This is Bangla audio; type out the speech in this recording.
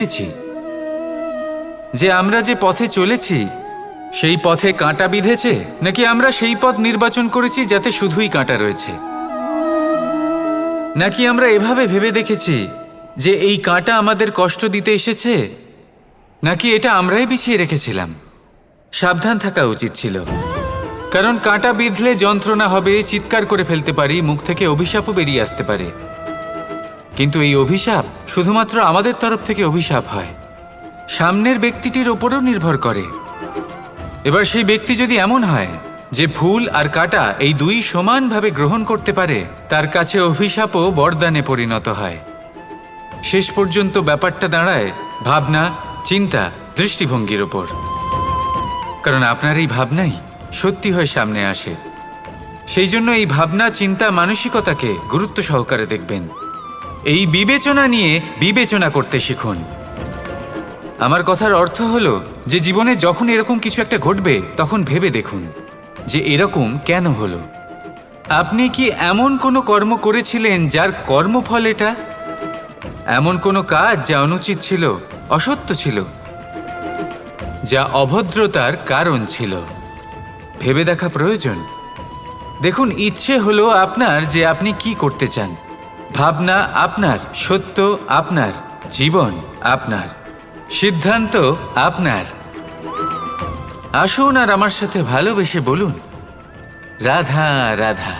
দেখেছি যে আমরা যে পথে চলেছি সেই পথে কাঁটা বিঁধেছে, নাকি আমরা সেই পথ নির্বাচন করেছি যাতে শুধুই কাঁটা রয়েছে, নাকি আমরা এভাবে ভেবে দেখেছি যে এই কাঁটা আমাদের কষ্ট দিতে এসেছে, নাকি এটা আমরাই বিছিয়ে রেখেছিলাম। সাবধান থাকা উচিত ছিল, কারণ কাঁটা বিঁধলে যন্ত্রণা হবে, চিৎকার করে ফেলতে পারি, মুখ থেকে অভিশাপও বেরিয়ে আসতে পারে। কিন্তু এই অভিশাপ শুধুমাত্র আমাদের তরফ থেকে অভিশাপ হয়, সামনের ব্যক্তিটির ওপরও নির্ভর করে। এবার সেই ব্যক্তি যদি এমন হয় যে ফুল আর কাঁটা এই দুই সমানভাবে গ্রহণ করতে পারে, তার কাছে অভিশাপও বরদানে পরিণত হয়। শেষ পর্যন্ত ব্যাপারটা দাঁড়ায় ভাবনা, চিন্তা, দৃষ্টিভঙ্গির ওপর। কারণ আপনার এই ভাবনাই সত্যি হয়ে সামনে আসে। সেই জন্য এই ভাবনা, চিন্তা, মানসিকতাকে গুরুত্ব সহকারে দেখবেন। এই বিবেচনা নিয়ে বিবেচনা করতে শিখুন। আমার কথার অর্থ হলো যে জীবনে যখন এরকম কিছু একটা ঘটবে তখন ভেবে দেখুন যে এরকম কেন হলো। আপনি কি এমন কোনো কর্ম করেছিলেন যার কর্মফল এটা? এমন কোনো কাজ যা অনুচিত ছিল, অসত্য ছিল, যা অভদ্রতার কারণ ছিল? ভেবে দেখা প্রয়োজন। দেখুন, ইচ্ছে হলো আপনার যে আপনি কি করতে চান, ভাবনা আপনার, সত্য আপনার, জীবন আপনার, সিদ্ধান্ত আপনার। আসুন আর আমার সাথে ভালোবেসে বলুন, রাধা রাধা।